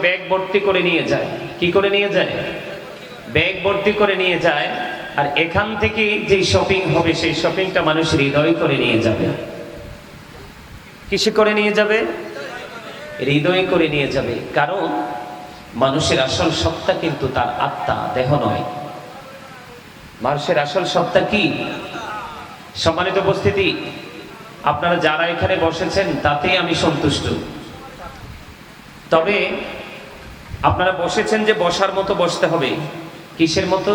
Bag ভর্তি করে নিয়ে যায়। কি করে নিয়ে যায়? ব্যাগ ভর্তি করে নিয়ে যায়। আর এখান থেকে যে শপিং হবে সেই শপিংটা মানুষ হৃদয় করে নিয়ে যাবে। কিসে করে নিয়ে যাবে? হৃদয় করে নিয়ে যাবে। কারণ মানুষের আসল সত্তা কিন্তু তার আত্মা, দেহ নয়। মানুষের আসল সত্তা কি? সম্মানিত উপস্থিতি, আপনারা যারা এখানে বসেছেন তাতেই আমি সন্তুষ্ট। তবে আপনারা বসেছেন যে বসার মতো বসতে হবে। কিসের মতো?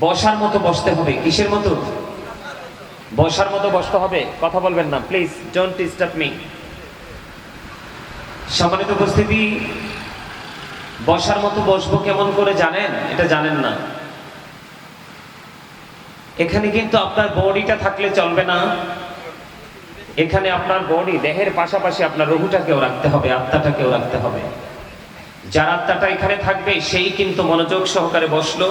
বসার মতো বসতে হবে। কিসের মতো? বসার মতো বসতে হবে। কথা বলবেন না প্লিজ, ডোন্ট ডিস্টার্ব মি। সম্মানিত উপস্থিতি, বসার মতো বসবো কেমন করে জানেন? এটা জানেন না। এখানে কিন্তু আপনার বডিটা থাকলে চলবে না। এখানে আপনার বডি, দেহের পাশাপাশি আপনার রুহটাকেও রাখতে হবে, আত্মাটাকেও রাখতে হবে। যার আত্মাটা এখানে থাকবে সেই কিন্তু মনোযোগ সহকারে বসলো,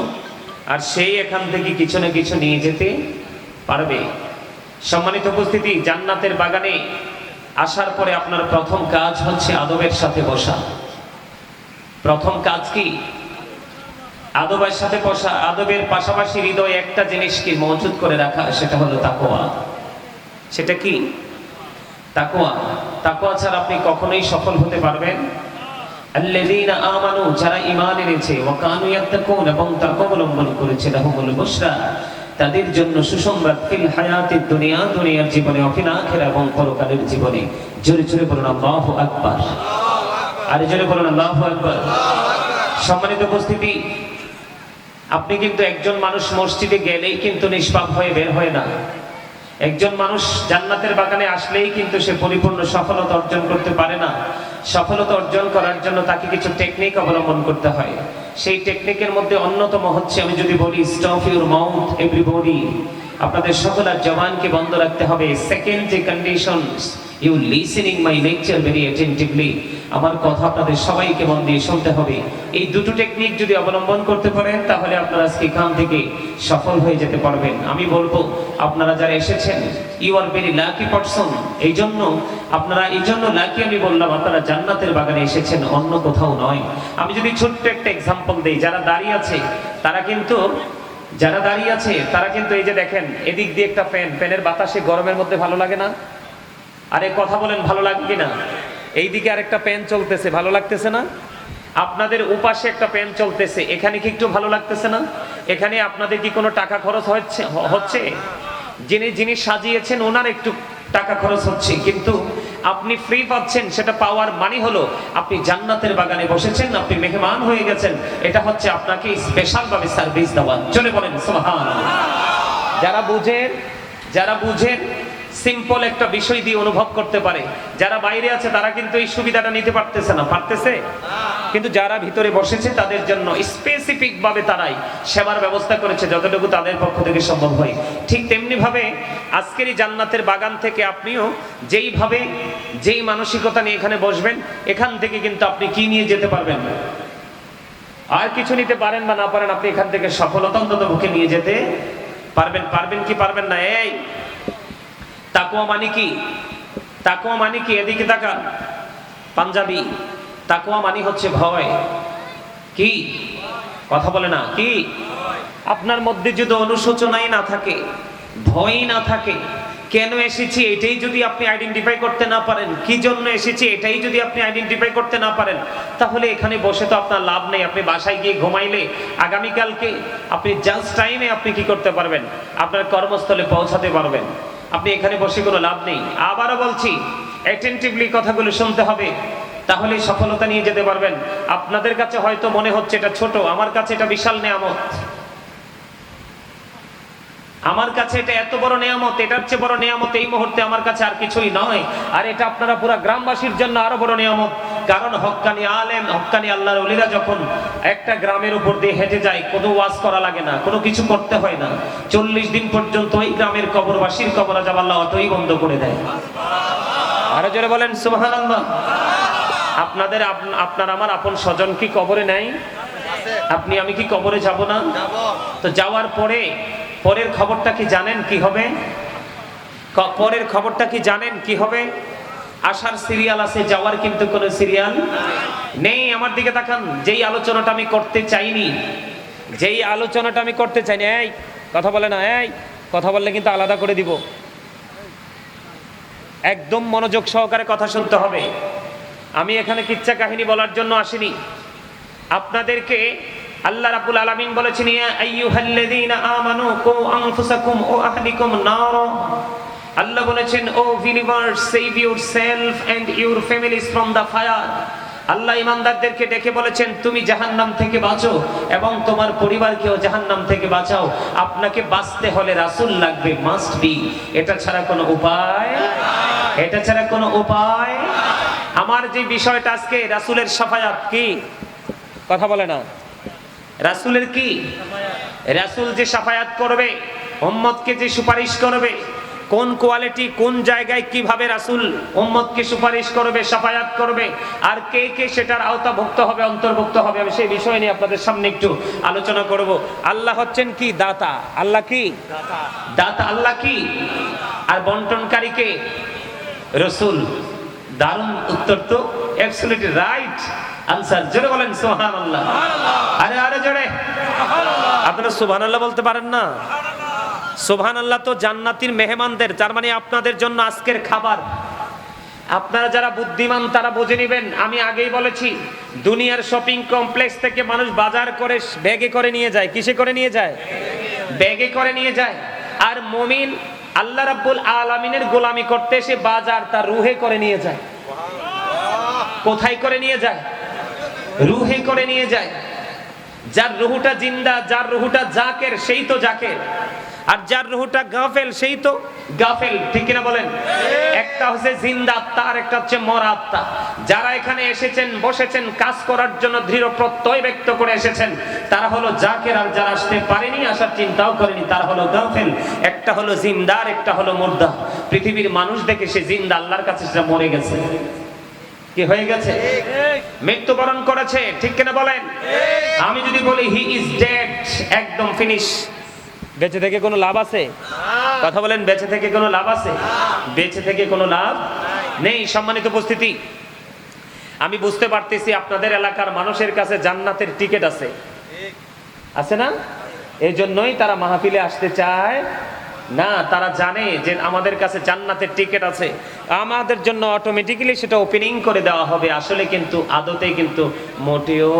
আর সেই এখান থেকে কিছু না কিছু নিয়ে যেতে পারবে। সম্মানিত উপস্থিতি, জান্নাতের বাগানে আসার পরে আপনার প্রথম কাজ হচ্ছে আদবের সাথে বসা। প্রথম কাজ কি? আদবের সাথে বসা। আদবের পাশাপাশি হৃদয়ে একটা জিনিসকে মজুদ করে রাখা, সেটা হলো তাকওয়া। সেটা কি? তাকওয়া। তাকওয়া ছাড়া আপনি কখনোই সফল হতে পারবেন। আল্লাযীনা আমানু, যারা ঈমান এনেছে, ওয়া কানু ইয়াত্তাকুন, এবং তাকওয়া অবলম্বন করেছে, লাহুমুল বুশরা, তাদের জন্য সুসংবাদ, ফিল হায়াতিদ দুনিয়া, দুনিয়ার জীবনে, ওয়া ফিল আখিরা, এবং পরকালের জীবনে। জোরে জোরে বলুন আল্লাহু আকবার। আর জোরে বলুন আল্লাহু আকবার। সম্মানিত উপস্থিতি, আপনি কিন্তু একজন মানুষ মসজিদে গেলেই কিন্তু নিষ্পাপ হয়ে বের হয় না। একজন মানুষ জান্নাতের বাগানে আসলেই কিন্তু সে পরিপূর্ণ সফলতা অর্জন করতে পারে না। সফলতা অর্জন করার জন্য তাকে কিছু টেকনিক অবলম্বন করতে হয়। সেই টেকনিকের মধ্যে অন্যতম হচ্ছে, আমি যদি বলি, স্টপ ইউর মাউথ এভরিবডি, আপনাদের সকলের জবানকে বন্ধ রাখতে হবে। সেকেন্ড যে condition, you listening my lecture very attentively, আমার কথা আপনাদের সবাইকে মন দিয়ে শুনতে হবে। এই দুটো টেকনিক যদি অবলম্বন করতে পারেন তাহলে আপনারা আজকে এখান থেকে সফল হয়ে যেতে পারবেন। আমি বলবো, আপনারা যারা এসেছেন, you are very lucky person. এই জন্য লাকি আমি বললাম, আপনারা জান্নাতের বাগানে এসেছেন, অন্য কোথাও নয়। আমি যদি ছোট্ট একটা এক্সাম্পল দেই, যারা দাঁড়িয়ে আছে তারা কিন্তু এই যে দেখেন, এদিক দিয়ে একটা ফ্যানের বাতাসে গরমের মধ্যে ভালো লাগে না? আরে কথা বলেন, ভালো লাগে কিনা? এইদিকে আরেকটা ফ্যান চলতেছে, ভালো লাগতেছে না? আপনাদের উপাশে একটা ফ্যান চলতেছে, এখানে কি একটু ভালো লাগতেছে না? এখানে আপনাদের কি কোনো টাকা খরচ হচ্ছে? যিনি সাজিয়েছেন ওনার একটু টাকা খরচ হচ্ছে, কিন্তু আপনি ফ্রি পাচ্ছেন। সেটা পাওয়ার মানে হলো আপনি জান্নাতের বাগানে বসেছেন, আপনি মেহমান হয়ে গেছেন। এটা হচ্ছে আপনাকে স্পেশাল ভাবে সার্ভিস দেওয়া। চলে বলেন সুবহানাল্লাহ। যারা বুঝেন সিম্পল একটা বিষয় দিয়ে অনুভব করতে পারে। যারা বাইরে আছে তারা কিন্তু এই সুবিধাটা নিতে পারতেছে না। কিন্তু যারা ভিতরে বসেছে তাদের জন্য স্পেসিফিক ভাবে তারাই সেবার ব্যবস্থা করেছে, যতটুকু তাদের পক্ষ থেকে সম্ভব হয়। ঠিক তেমনি ভাবে আজকের এই জান্নাতের বাগান থেকে আপনিও যেই মানসিকতা নিয়ে এখানে বসবেন, এখান থেকে কিন্তু আপনি কি নিয়ে যেতে পারবেন? আর কিছু নিতে পারেন বা না পারেন, আপনি এখান থেকে সফলতা অন্তত মুখে নিয়ে যেতে পারবেন কি পারবেন না? এই তাকওয়া মানে কি? তাকওয়া মানে কি? এদিকে তাকান পাঞ্জাবি। তাকওয়া মানে হচ্ছে ভয়। কি? কথা বলে না কি? আপনার মধ্যে যদি অনুশোচনাই না থাকে, ভয়ই না থাকে, কেন এসেছি এটাই যদি আপনি আইডেন্টিফাই করতে না পারেন, কি জন্য এসেছি এটাই যদি আপনি আইডেন্টিফাই করতে না পারেন, তাহলে এখানে বসে তো আপনার লাভ নেই। আপনি বাসায় গিয়ে ঘুমাইলে আগামীকালকে আপনি জাস্ট টাইমে আপনি কি করতে পারবেন? আপনার কর্মস্থলে পৌঁছাতে পারবেন। আপনি এখানে বসে কোনো লাভ নেই। আবারও বলছি, অ্যাটেন্টিভলি কথাগুলো শুনতে হবে, তাহলে সফলতা নিয়ে যেতে পারবেন। আপনাদের কাছে হয়তো মনে হচ্ছে এটা ছোট, আমার কাছে এটা বিশাল নেয়ামত। আমার কাছে এটা এত বড় নেয়ামত, এটার চেয়ে বড় নেয়ামত এই মুহূর্তে আমার কাছে আর কিছুই নয়। আর এটা আপনারা পুরো গ্রামবাসীর জন্য আরো বড় নেয়ামত। কারণ হক্কানি আলেম, হক্কানি আল্লাহর ওলিরা যখন একটা গ্রামের উপর দিয়ে হেঁটে যায়, কোনো ওয়াজ করা লাগে না, কোনো কিছু করতে হয় না। 40 দিন পর্যন্ত ওই গ্রামের কবরবাসীর কবর আযাব আল্লাহ অটোই বন্ধ করে দেয়। আরো জোরে বলেন সুবহানাল্লাহ। আপনার আমার আপন স্বজন কি কবরে নাই? আপনি আমি কি কবরে যাব না? তো যাওয়ার পরের খবরটা কি জানেন কি হবে? পরের খবরটা কি জানেন কি হবে? আসার সিরিয়াল আছে, যাওয়ার কিন্তু কোনো সিরিয়াল নেই। আমার দিকে তাকান, যেই আলোচনাটা আমি করতে চাইনি, এই কথা বলে না, এই কথা বললে কিন্তু আলাদা করে দিব। একদম মনোযোগ সহকারে কথা শুনতে হবে। আমি এখানে কিচ্ছা কাহিনী বলার জন্য আসিনি। আপনাদেরকে আল্লাহ রাব্বুল আলামিন বলেছেন, ইয়া আইয়ুহাল্লাযীনা আমানু কু আনফুসাকুম ওয়া আহলিকুম নার। আল্লাহ বলেছেন, O believers, save yourself and your families from the fire. Allah ইমানদারদেরকে ডেকে বলেছেন, তুমি জাহান্নাম থেকে বাঁচো এবং তোমার পরিবারকেও জাহান্নাম থেকে বাঁচাও। আপনাকে বাঁচতে হলে রাসূল লাগবে, মাস্ট বি। এটা ছাড়া কোনো উপায়। আমার যে বিষয়টা আজকে, রাসূলের শাফায়াত কি, কথা বলে না, রাসূলের কি, রাসূল যে শাফায়াত করবে, উম্মতকে যে সুপারিশ করবে, কোন কোয়ালিটি, কোন জায়গায়, কিভাবে রাসূল উম্মতকে সুপারিশ করবে, শাফায়াত করবে, আর কে কে সেটার আওতাভুক্ত হবে, অন্তর্ভুক্ত হবে, আমি সেই বিষয় নিয়ে আপনাদের সামনে একটু আলোচনা করব। আল্লাহ হচ্ছেন কি, দাতা। আল্লাহ কি দাতা, আল্লাহ কি, আর বন্টনকারী কে, রাসূল। দারুণ উত্তর তো, অ্যাবসলিউটলি রাইট আনসার। জোরে বলেন সুবহানাল্লাহ। আরে জোরে। আপনারা সুবহানাল্লাহ বলতে পারেন না? সুবহানাল্লাহ তো জান্নাতীর মেহমানদের, তার মানে আপনাদের জন্য আজকের খাবার। আপনারা যারা বুদ্ধিমান তারা বুঝে নেবেন। আমি আগেই বলেছি, দুনিয়ার শপিং কমপ্লেক্স থেকে মানুষ বাজার করে ব্যাগে করে নিয়ে যায়। কিসে করে নিয়ে যায়? ব্যাগে করে নিয়ে যায়। আর মুমিন আল্লাহ রাব্বুল আলামিনের গোলামি করতে এসে বাজার তার রুহে করে নিয়ে যায়। কোথায় করে নিয়ে যায়? রুহে করে নিয়ে যায়। যার রুহুটা জিন্দা, যার রুহুটা জাকের, সেই তো জাকের, আর যার রুহুটা গাফেল, সেই তো গাফেল। ঠিক কিনা বলেন? একটা হচ্ছে জিন্দা আত্মা, আর একটা হচ্ছে মরা আত্মা। যারা এখানে এসেছেন, বসেছেন, কাজ করার জন্য দৃঢ় প্রত্যয় ব্যক্ত করে এসেছেন, তারা হলো জাকের। আর যারা আসতে পারেনি, আসার চিন্তাও করেনি, তারা হলো গাফেল। একটা হলো জিন্দা, আর একটা হলো মুর্দা। পৃথিবীর মানুষ দেখে সে জিন্দা, আল্লাহর কাছে সেটা মরে গেছে। কি হয়ে গেছে? মৃত্যুবরণ করেছে। ঠিক কিনা বলেন? আমি যদি বলি হি ইজ ডেড, একদম ফিনিশ। বেঁচে থেকে কোনো লাভ আছে? কথা বলেন, বেঁচে থেকে কোনো লাভ আছে? বেঁচে থেকে কোনো লাভ নেই। সম্মানিত উপস্থিতি, আমি বুঝতে পারতেছি আপনাদের এলাকার মানুষের কাছে জান্নাতের টিকিট আছে না? এই জন্যই তারা মাহফিলে আসতে চায় না। তারা জানে যে আমাদের কাছে জান্নাতের টিকিট আছে, আমাদের জন্য অটোমেটিক্যালি সেটা ওপেনিং করে দেওয়া হবে। আসলে কিন্তু আদতে কিন্তু মোটেও।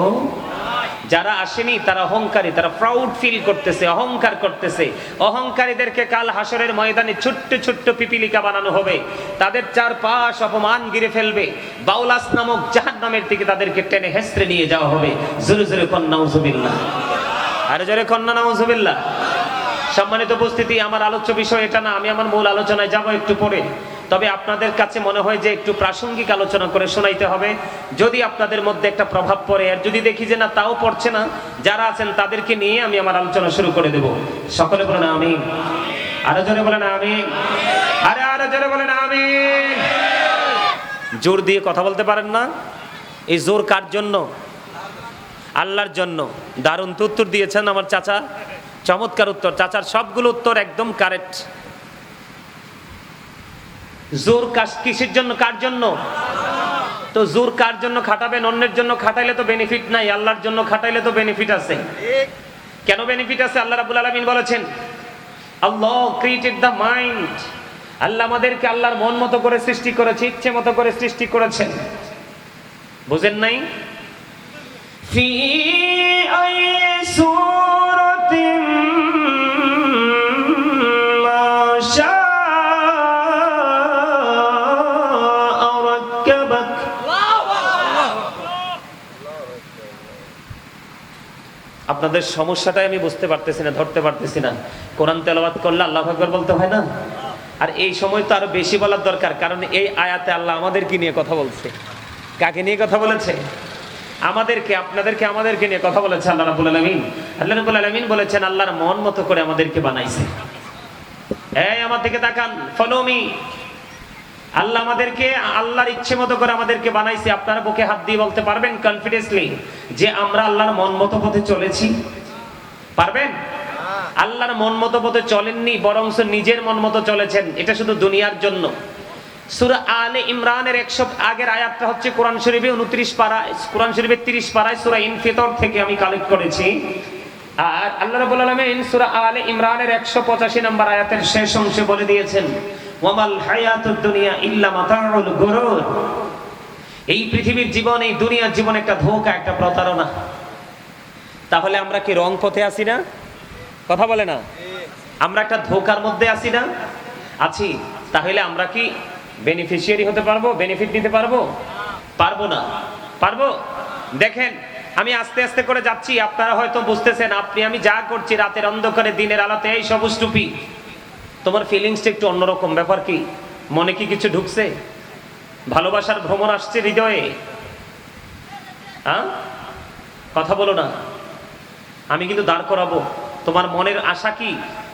যারা আসেনি তারা অহংকারী, তারা প্রাউড ফিল করতেছে, অহংকার করতেছে। অহংকারীদেরকে কাল হাসরের ময়দানে ছোট্ট ছোট্ট পিপিলিকা বানানো হবে, তাদের চারপাশ অপমান গিরে ফেলবে। বাউলাস নামক জাহান্নামের দিকে তাদেরকে টেনে হেসড়ে নিয়ে যাওয়া হবে। জোরে জোরে কন্যা নাউজুবিল্লাহ, আরে জোরে কন্যা নাউজুবিল্লাহ। সম্মানিত উপস্থিতি, আমার আলোচ্য বিষয় এটা না, আমি আমার মূল আলোচনায় যাব একটু পরে। তবে আপনাদের কাছে মনে হয় যে একটু প্রাসঙ্গিক আলোচনা করে শোনাইতে হবে, যদি আপনাদের মধ্যে একটা প্রভাব পড়ে। আর যদি দেখি যে না, তাও পড়ছে না, যারা আছেন তাদেরকে নিয়ে আমি আমার আলোচনা শুরু করে দেব। সকলে বলেন আমিন। আরো জোরে বলেন আমিন। আরো জোরে বলেন আমিন। জোর দিয়ে কথা বলতে পারেন না? এই জোর কার জন্য? আল্লাহর জন্য। দারুণ তো উত্তর দিয়েছেন আমার চাচা, চমৎকার উত্তর। চাচার সবগুলো উত্তর একদম কারেক্ট। জোর কিসের জন্য, কার জন্য? তো জোর কার জন্য খাটাবেন? অন্যের জন্য খাটাইলে তো বেনিফিট নাই, আল্লাহর জন্য খাটাইলে তো বেনিফিট আছে। কেন বেনিফিট আছে? আল্লাহ রাব্বুল আলামিন বলেছেন, আল্লাহ ক্রিয়েটেড দ্য মাইন্ড। আল্লাহ আমাদেরকে আল্লাহর মন মতো করে সৃষ্টি করেছে, ইচ্ছে মতো করে সৃষ্টি করেছেন। বুঝেন নাই? ফি সূরাতিন মা শাআ রাক্কাবাক। আপনাদের সমস্যাটাই আমি বুঝতে পারতেছি না, ধরতে পারতেছি না। কোরআন তেলাওয়াত করলে আল্লাহু আকবার বলতে হয় না? আর এই সময় তো আরো বেশি বলার দরকার, কারণ এই আয়াতে আল্লাহ আমাদেরকে নিয়ে কথা বলছে। কাকে নিয়ে কথা বলেছে? আমাদেরকে, আপনাদেরকে, আমাদেরকে নিয়ে কথা বলেছে আল্লাহ রাব্বুল আলামিন। আল্লাহ রাব্বুল আলামিন বলেছেন আল্লাহর মন মতো করে আমাদেরকে বানাইছে। এই আমার দিকে তাকান, ফলো মি। আল্লাহ আমাদেরকে আল্লাহর ইচ্ছে মতো করে আমাদেরকে বানাইছে। আপনারা বুকে হাত দিয়ে বলতে পারবেন কনফিডেন্টলি যে আমরা আল্লাহর মন মতো পথে চলেছি? পারবেন? আল্লাহর মন মতো পথে চলেননি, বরং নিজের মন মতো চলেছেন। এটা শুধু দুনিয়ার জন্য। সূরা আলে ইমরানের 100 আগের আয়াতটা হচ্ছে কোরআন শরীফে 29 পারা, কোরআন শরীফের 30 পারায় সূরা ইনফিতর থেকে আমি কালেক্ট করেছি। আর আল্লাহ রাব্বুল আলামিন সূরা আলে ইমরানের 185 নম্বর আয়াতের শেষ অংশে বলে দিয়েছেন, ওয়ামাল হায়াতুদ দুনিয়া ইল্লা মাতাউল গুরুর। এই পৃথিবীর জীবন, এই দুনিয়ার জীবন একটা ধোঁকা, একটা প্রতারণা। তাহলে আমরা কি রং পথে আছি না? কথা বলে না, আমরা একটা ধোঁকার মধ্যে আছি না? আছি। তাহলে আমরা কি বেনিফিশিয়ারি হতে পারবো? বেনিফিট নিতে পারবো? পারবো না। পারবো? দেখেন, আমি আস্তে আস্তে করে যাচ্ছি, আপনারা হয়তো বুঝতেছেন, আপনি আমি যা করছি রাতের অন্ধকারে দিনের আলোতে, এই সবুজ টুপি, তোমার ফিলিংসটা একটু অন্যরকম। ব্যাপার কি? মনে কি কিছু ঢুকছে? ভালোবাসার ভ্রমণ আসছে হৃদয়ে? কথা বলো না। আমি কিন্তু দাঁড় করাবো। তোমার মনের আশা কি,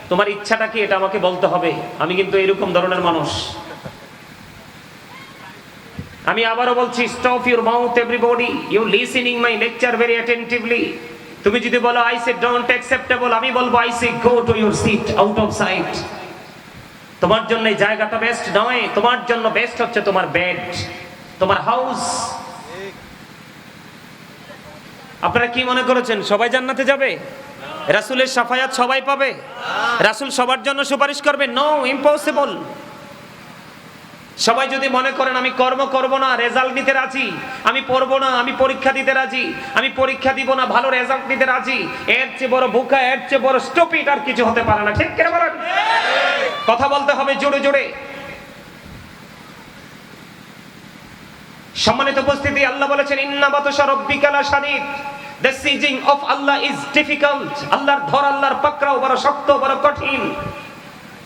তোমার ইচ্ছাটা কি, এটা আমাকে বলতে হবে। আমি কিন্তু এরকম ধরনের মানুষ। আমি আবারও বলছি, stop your mouth everybody, you listening my lecture very attentively. তুমি যদি বলো আই সে ডোন্ট অ্যাকসেপ্টেবল, আমি বলবো I say go to your seat out of sight. তোমার জন্য এই জায়গাটা বেস্ট নয়, তোমার জন্য বেস্ট হচ্ছে তোমার বেড, তোমার হাউস। আপনারা কি মনে করেছেন সবাই জান্নাতে যাবে? রাসূলের শাফায়াত সবাই পাবে? রাসূল সবার জন্য সুপারিশ করবে? No, impossible. সবাই যদি মনে করেন আমি কর্ম করব না, রেজাল্ট নিতে রাজি, আমি পড়বো না, আমি পরীক্ষা দিতে রাজি, আমি পরীক্ষা দিব না, ভালো রেজাল্ট নিতে রাজি, এর চেয়ে বড় বোকা, এর চেয়ে বড় স্টুপিড আর কিছু হতে পারে না। ঠিক কিনা বলেন? কথা বলতে হবে জোরে জোরে। সম্মানিত উপস্থিতি, আল্লাহ বলেছেন ইন্না বাতশা রাব্বিকা লাশাদীদ, the sieging of Allah is difficult। আল্লাহর ধর, আল্লাহর পাকড়াও বড় শক্ত, বড় কঠিন।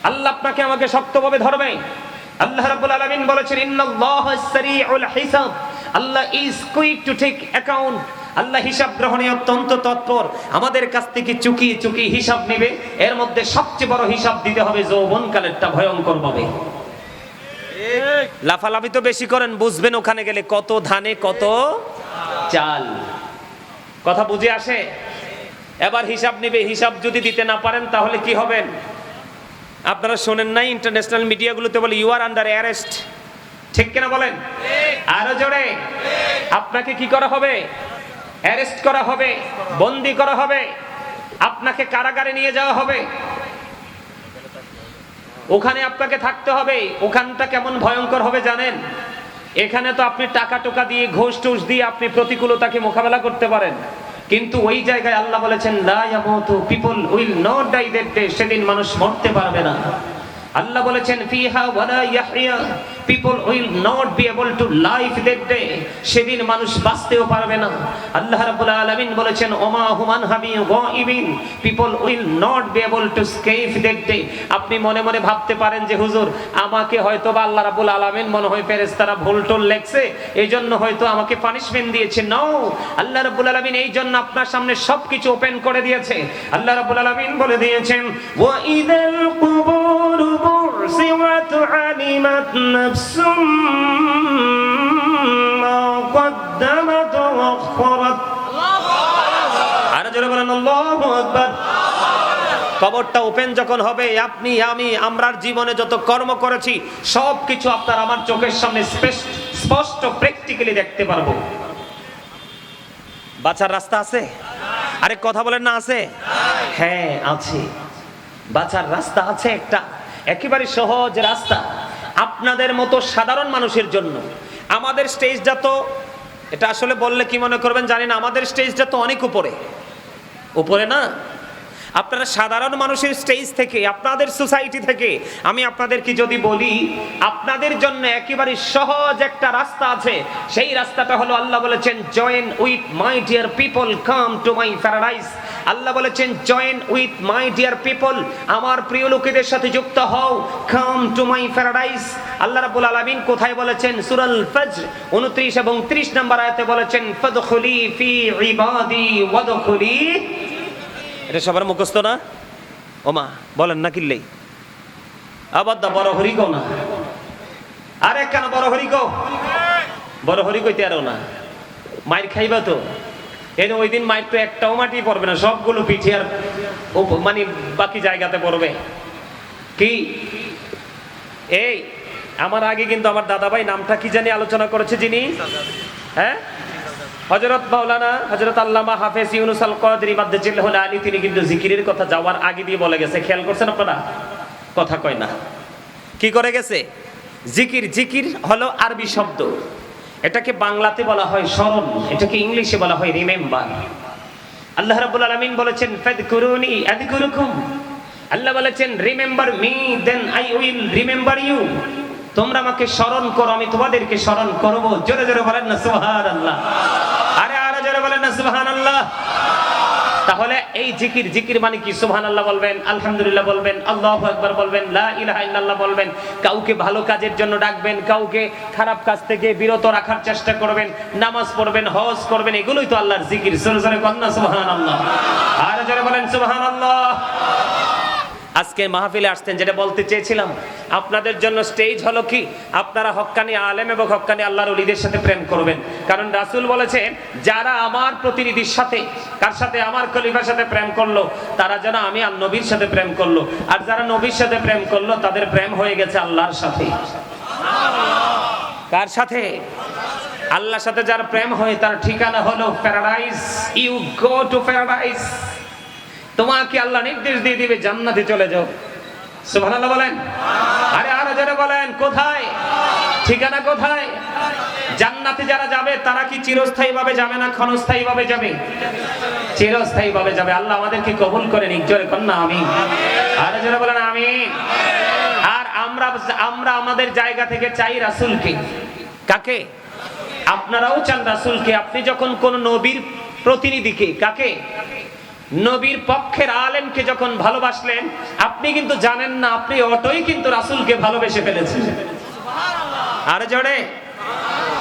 আল্লাহ আপনাকে আমাকে শক্তভাবে ধরবে। আল্লাহ রাব্বুল আলামিন বলেছেন ইন্নাল্লাহা সারিউল হিসাব, Allah is quick to take account. Allah হিসাব গ্রহণে অত্যন্ত তৎপর। আমাদের কাছ থেকে চুকিয়ে চুকিয়ে হিসাব নেবে। এর মধ্যে সবচেয়ে বড় হিসাব দিতে হবে যৌবনকালেরটা, ভয়ঙ্কর ভাবে। লাফালাফি তো বেশি করেন, বুঝবেন ওখানে গেলে কত ধানে কত চাল। কথা বুঝে আসে? এবার হিসাব নেবে। হিসাব যদি দিতে না পারেন তাহলে কি হবেন? আপনারা শোনেন নাই ইন্টারন্যাশনাল মিডিয়াগুলোতে বলে ইউ আর আন্ডার অ্যারেস্ট। ঠিক কিনা বলেন? আরো জোরে। আপনাকে কি করা হবে? অ্যারেস্ট করা হবে, বন্দী করা হবে, আপনাকে কারাগারে নিয়ে যাওয়া হবে, ওখানে আপনাকে থাকতে হবে। ওখানটা কেমন ভয়ঙ্কর হবে জানেন? এখানে তো আপনি টাকা টোকা দিয়ে, ঘুষ টুস দিয়ে আপনি প্রতিকূলতাকে মোকাবেলা করতে পারেন, কিন্তু ওই জায়গায় আল্লাহ বলেছেন লা ইয়ামুতু, people will not die that day, সেদিন মানুষ মরতে পারবে না। আল্লাহ বলেছেন ফিহা ওয়ালা ইয়াহইয়া, people will not be able to live that day, সেদিন মানুষ বাঁচতেও পারবে না। আল্লাহ রাব্বুল আলামিন বলেছেন ওমা হুমান হাবি গাইবিন, people will not be able to escape that day. আপনি মনে মনে ভাবতে পারেন যে হুজুর আমাকে হয়তো বা আল্লাহ রাব্বুল আলামিন মনে হয় ফেরেশতারা ভুল টুল লেখছে, এইজন্য হয়তো আমাকে পানিশমেন্ট দিয়েছে। নো, আল্লাহ রাব্বুল আলামিন এই জন্য আপনার সামনে সবকিছু ওপেন করে দিয়েছে। আল্লাহ রাব্বুল আলামিন বলে দিয়েছেন ওয়া ইদাল কুবুর বুরসিওয়াত আলিমাত নাফসুম মা কদ্দামাত ওয়া আখখারাত। আর জোরে বলেন আল্লাহু আকবার। কবরটা ওপেন যখন হবে, আপনি আমি আমরার জীবনে যত কর্ম করেছি সবকিছু আপনার আমার চোখের সামনে স্পষ্ট প্র্যাকটিক্যালি দেখতে পারবো। বাঁচার রাস্তা আছে? আরে কথা বলেন না, আছে? হ্যাঁ আছে, বাঁচার রাস্তা আছে একটা, একেবারে সহজ রাস্তা আপনাদের মতো সাধারণ মানুষের জন্য। আমাদের স্টেজটা তো, এটা আসলে বললে কি মনে করবেন জানি না, আমাদের স্টেজটা তো অনেক উপরে উপরে না। আপনারা সাধারণ মানুষের স্টেজ থেকে, আপনাদের সোসাইটি থেকে আমি আপনাদেরকে যদি বলি আপনাদের জন্য একেবারে সহজ একটা রাস্তা আছে, সেই রাস্তাটা হলো আল্লাহ বলেছেন join with my dear people come to my paradise. Allah বলেছেন join with my dear people, আমার প্রিয় লোকেদের সাথে যুক্ত হও, কাম টু মাই প্যারাডাইস। আল্লাহ রাব্বুল আলামিন কোথায় বলেছেন? সূরাল ফজর 29 এবং 30 নম্বর আয়াতে বলেছেন ফাদখুলি ফি ইবাদি ওয়াদখুলি। এটা সবার মুখস্থ না? ওমা বলেন না কিল্লেই আবার দা বড় হরি কও না। আরে কেন বড় হরি কও? বড় হরি কইতে আরো না, মাইর খাইবা তো। এর ওই দিন মাইর তো একটাও মাটি পড়বে না, সবগুলো পিঠে আর মানে বাকি জায়গাতে পড়বে। কি এই আমার আগে কিন্তু আমার দাদাভাই নামটা কি জানি আলোচনা করেছে যিনি, হ্যাঁ, হযরত মাওলানা হযরত আল্লামা হাফেজ ইউনুস আল কদরি মাদ্দাজিল্লাহুল আলী, তিনি কিন্তু জিকিরের কথা যাওয়ার আগে দিয়ে বলে গেছে। খেয়াল করছেন আপনারা? কথা কয় না, কি করে গেছে? জিকির, জিকির হলো আরবি শব্দ, এটাকে বাংলাতে বলা হয় স্মরণ, এটাকে ইংলিশে বলা হয় রিমেম্বার। আল্লাহ রাব্বুল আলামিন বলেছেন ফাযকুরুনি আযকুরুকুম, আল্লাহ বলেছেন remember me then I will remember you, তোমরা আমাকে স্মরণ করো আমি তোমাদেরকে স্মরণ করব। জোরে জোরে বলেন না সুবহানাল্লাহ, আরে আরে জোরে বলেন না সুবহানাল্লাহ। তাহলে এই জিকির, জিকির মানে কি? সুবহানাল্লাহ বলবেন, আলহামদুলিল্লাহ বলবেন, আল্লাহু আকবার বলবেন, লা ইলাহা ইল্লাল্লাহ বলবেন, কাউকে ভালো কাজের জন্য ডাকবেন, কাউকে খারাপ কাজ থেকে বিরত রাখার চেষ্টা করবেন, নামাজ পড়বেন, হজ করবেন, এগুলোই তো আল্লাহর জিকির। জোরে জোরে বলেন না সুবহানাল্লাহ, আরে জোরে বলেন সুবহানাল্লাহ। আজকে মাহফিলে আসতেন, যেটা বলতে চেয়েছিলাম, আপনাদের জন্য স্টেজ হলো কি আপনারা হক্কানি আলেম এবং হক্কানি আল্লাহর ওলিদের সাথে প্রেম করবেন। কারণ রাসূল বলেছেন যারা আমার প্রতিনিধির সাথে, কার সাথে? আমার খলিফার সাথে প্রেম করলো, তারা যেন আমি আর নবীর সাথে প্রেম করলো, আর যারা নবীর সাথে প্রেম করলো তাদের প্রেম হয়ে গেছে আল্লাহর সাথে। কার সাথে? আল্লাহর সাথে যার প্রেম হয় তার ঠিকানা হলো paradise. You go to paradise. তোমাকে আল্লাহ নির্দেশ দিয়ে দিবে জান্নাতে চলে যাও। সুবহানাল্লাহ বলেন, আরে আরো জোরে বলেন, কোথায়? ঠিকানা কোথায়? জান্নাতে যারা যাবে তারা কি চিরস্থায়ী ভাবে যাবে না ক্ষণস্থায়ী ভাবে যাবে? চিরস্থায়ী ভাবে যাবে। আল্লাহ আমাদেরকে কবুল করে নিক, জোরে কর না আমিন, আরো জোরে বলেন আমিন। আর আমরা আমাদের জায়গা থেকে চাই রাসূলকে। কাকে? আপনারাও চান রাসূলকে। আপনি যখন কোন নবীর প্রতিনিধিকে, কাকে? নবীর পক্ষের আলেমকে যখন ভালোবাসলেন, আপনি কিন্তু জানেন না আপনি অটোই কিন্তু রাসূলকে ভালোবেসে ফেলেছেন। আর জোরে।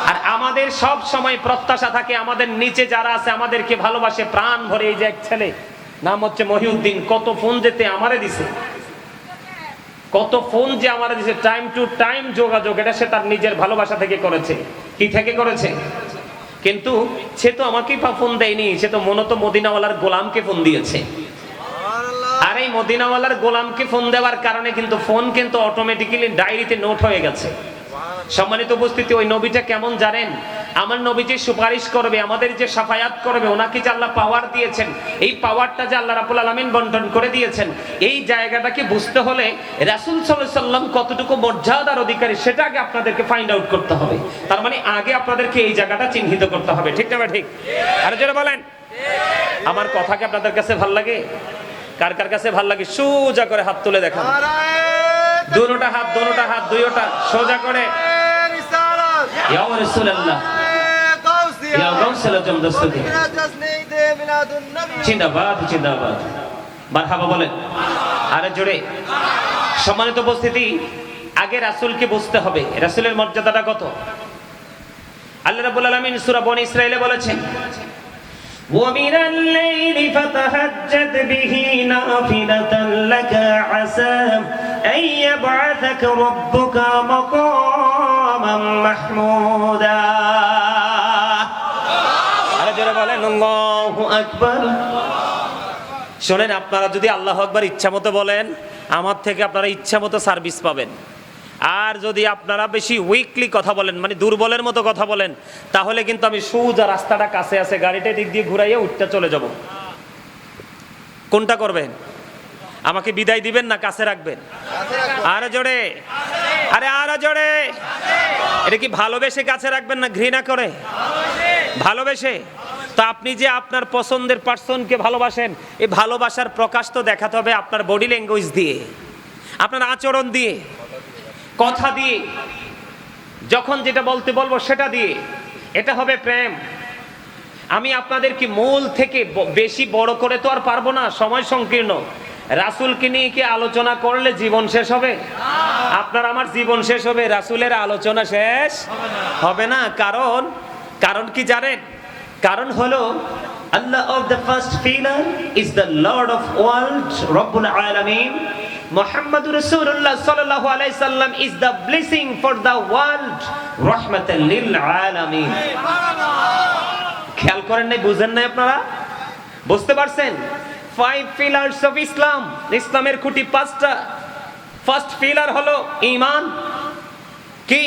আর আমাদের সব সময় প্রত্যাশা থাকে আমাদের নিচে যারা আছে আমাদেরকে ভালোবাসে প্রাণ ভরে। এই যে এক ছেলে নাম হচ্ছে মহিউদ্দিন, কত ফোন যেতে আমারে দিছে, কত ফোন যে আমারে দিছে, টাইম টু টাইম যোগাযোগ, এটা সে তার নিজের ভালোবাসা থেকে করেছে। কি থেকে করেছে? কিন্তু সে তো আমাকেই ফোন দেয়নি, সে তো মূলত মদিনাওয়ালার গোলামকে ফোন দিয়েছে। আর এই মদিনাওয়ালার গোলামকে ফোন দেওয়ার কারণে কিন্তু ফোন কিন্তু অটোমেটিক্যালি ডায়েরিতে নোট হয়ে গেছে। সম্মানিত উপস্থিতি, ওই নবীটা কেমন জানেন? আমার নবী যে সুপারিশ করবে, আমাদের যে শাফায়াত করবে, ওনাকে যে আল্লাহ পাওয়ার দিয়েছেন, এই পাওয়ারটা যে আল্লাহ রাব্বুল আলামিন বন্টন করে দিয়েছেন, এই জায়গাটাকে বুঝতে হলে রাসূল সাল্লাল্লাহু আলাইহি সাল্লাম কতটুকু মর্যাদার অধিকারী সেটা আগে আপনাদেরকে ফাইন্ড আউট করতে হবে। তার মানে আগে আপনাদেরকে এই জায়গাটা চিহ্নিত করতে হবে। ঠিক না ঠিক? আরে যারা বলেন, আমার কথা কি আপনাদের কাছে ভালো লাগে? কার কার কাছে ভালো লাগে সোজা করে হাত তুলে দেখান। দুটোটা হাত, দুটোটা হাত, দুইটা সোজা করে। ইয়া রাসূলুল্লাহ, ইয়া গাউসুল আজম দস্তগীর, জিন্দাবাদ জিন্দাবাদ, মারহাবা বলেন আরে জোরে। সম্মানিত উপস্থিতি, আগে রাসূলকে বুঝতে হবে রাসূলের মর্যাদাটা কত। আল্লাহ রাব্বুল আলামিন সূরা বনী ইসরাঈলে বলেছেন, وَمِنَ اللَّيْلِ فَتَهَجَّدْ بِهِ نَافِلَةً لَكَ عَسَى أَن يَبْعَثَكَ رَبُّكَ مَقَامًا مَحْمُودًا। আরে যারা বলেন আল্লাহু আকবার। শুনেন, আপনারা যদি আল্লাহু আকবার ইচ্ছা মতো বলেন, আমার থেকে আপনারা ইচ্ছা মতো সার্ভিস পাবেন। আর যদি আপনারা বেশি উইকলি কথা বলেন, মানে দুর্বলের মতো কথা বলেন, তাহলে কিন্তু আমি সোজা রাস্তাটা কাছে আছে, গাড়িটা দিক দিয়ে ঘুরাইয়া উঠতে চলে যাব। কোনটা করবেন? আমাকে বিদায় দিবেন না কাছে রাখবেন? আরে জোরে, আরে আরে জোরে। এটা কি ভালোবেসে কাছে রাখবেন না ঘৃণা করে? ভালোবেসে। তো আপনি যে আপনার পছন্দের পার্সনকে ভালোবাসেন, এই ভালোবাসার প্রকাশ তো দেখাতে হবে আপনার বডি ল্যাঙ্গুয়েজ দিয়ে, আপনার আচরণ দিয়ে, কথা দিয়ে, যখন যেটা বলতে বলবো সেটা দিয়ে। এটা হবে প্রেম। আমি আপনাদেরকে মূল থেকে বেশি বড় করে তো আর পারবো না, সময় সংকীর্ণ। রাসূলকে নিয়ে কি আলোচনা করলে জীবন শেষ হবে? আপনার আমার জীবন শেষ হবে, রাসূলের আলোচনা শেষ হবে না। কারণ কি জানেন? কারণ হলো Allah of the first pillar is the Lord of world, Rabbul Alamin. Muhammadur Rasulullah sallallahu alaihi wasallam is the blessing for the world, rahmatan lil alamin. খেয়াল করেন নাই, বুঝেন নাই আপনারা? বুঝতে পারছেন? 5 pillars of Islam, ইসলামের খুঁটি 5টা। ফার্স্ট পিলার হলো ঈমান, কি?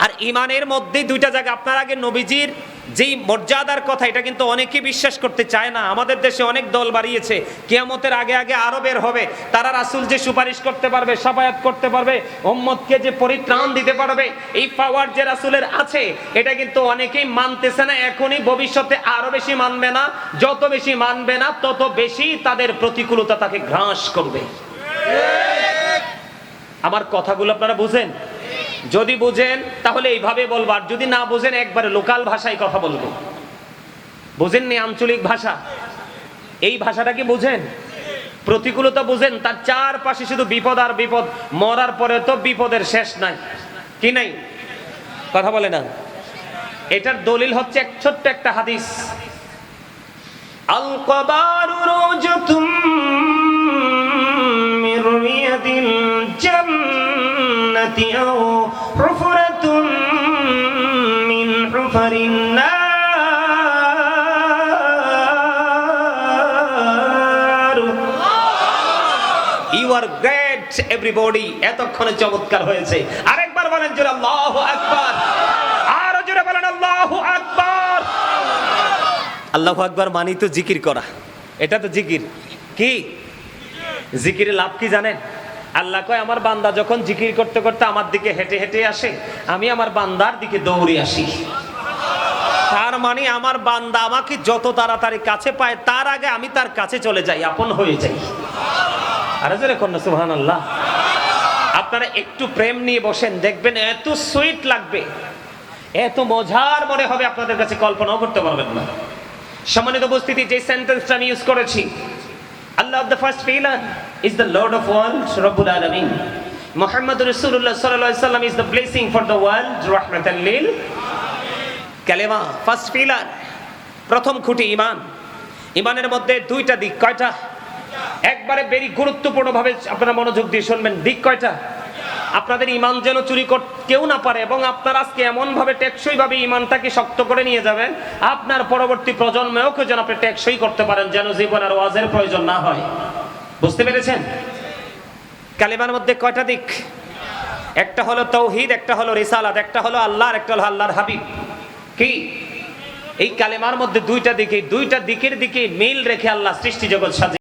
আর ইমানের মধ্যে দুইটা জায়গা। আপনার আগে নবীজির যেই মর্যাদার কথা, এটা কিন্তু অনেকেই বিশ্বাস করতে চায় না। আমাদের দেশে অনেক দল বাড়িয়েছে, কিয়ামতের আগে আগে আরো বের হবে, তারা রাসূল যে সুপারিশ করতে পারবে, শাফায়াত করতে পারবে, উম্মতকে যে পরিত্রাণ দিতে পারবে, এই পাওয়ার যে রাসূলের আছে, এটা কিন্তু অনেকেই মানতেছে না। এখনই, ভবিষ্যতে আরো বেশি মানবে না। যত বেশি মানবে না, তত বেশি তাদের প্রতিকূলতা তাকে গ্রাস করবে। আমার কথাগুলো আপনারা বুঝেন? যদি বুঝেন তাহলে এইভাবে বলবো, আর যদি না বুঝেন একবারে লোকাল ভাষায় কথা বলবো। বুঝেননি আঞ্চলিক ভাষা? এই ভাষাটা কি বুঝেন? প্রতিকূলতা বুঝেন? তার চারপাশে শুধু বিপদ আর বিপদ, মরার পরে তো বিপদের শেষ নাই। কি নাই? কথা বলে না। এটার দলিল হচ্ছে এক ছোট্ট একটা হাদিস, আল কবারু রুজতুম মির রিয়াদিল জান্নাতি আও হুফরাতুম মিন হুফারিন নার। You are great everybody. এতক্ষণে চমৎকার হয়েছে। আরেকবার বলেন জোরে আল্লাহু আকবার। আরো জোরে বলেন আল্লাহু আকবার। আল্লাহু আকবার মানি তো জিকির করা। এটা তো জিকির। কি জিকিরের লাভ কি জানেন? আল্লাহ কয়, আমার বান্দা যখন জিকির করতে করতে আমার দিকে হেঁটে হেঁটে আসে, আমি আমার বান্দার দিকে দৌড়ে আসি। তার মানে আমার বান্দা আমাকে যত তাড়াতাড়ি কাছে পায়, তার আগে আমি তার কাছে চলে যাই, আপন হয়ে যাই। আরে জোরে কন্যা সুবহানাল্লাহ। আপনারা একটু প্রেম নিয়ে বসেন, দেখবেন এত সুইট লাগবে, এত মজার মনে হবে, আপনাদের কাছে কল্পনাও করতে পারবেন না। সম্মানিত উপস্থিতি, যে সেন্টেন্সটা আমি ইউজ করেছি, Allah of the first pillar is the Lord of worlds, Rabbul Alamin. Muhammad Rasulullah sallallahu alaihi wasallam is the blessing for the world, rahmatan lil kalima. First pillar, প্রথম খুঁটি ইমান। ইমানের মধ্যে দুইটা দিক। কয়টা? একবারে বেরি গুরুত্বপূর্ণ ভাবে আপনারা মনোযোগ দিয়ে শুনবেন। দিক কয়টা? আপনাদের ইমান যেন চুরি কেউ না পারে, এবং আপনারা আজকে এমন ভাবে টেকসই ভাবে ইমানটাকে শক্ত করে নিয়ে যাবেন, আপনার পরবর্তী প্রজন্মেও যেন আপনি টেকসই করতে পারেন, যেন জীবন আর ওয়াজের প্রয়োজন না হয়। বুঝতে পেরেছেন? কালেমার মধ্যে কয়টা দিক? একটা হলো তাওহীদ, একটা হলো রিসালাত, একটা হলো আল্লাহ, একটা হলো আল্লাহর হাবিব। কি? এই কালেমার মধ্যে দুইটা দিকে, দুইটা দিকের দিকে মিল রেখে আল্লাহ সৃষ্টি জগৎ সাজিয়েছেন।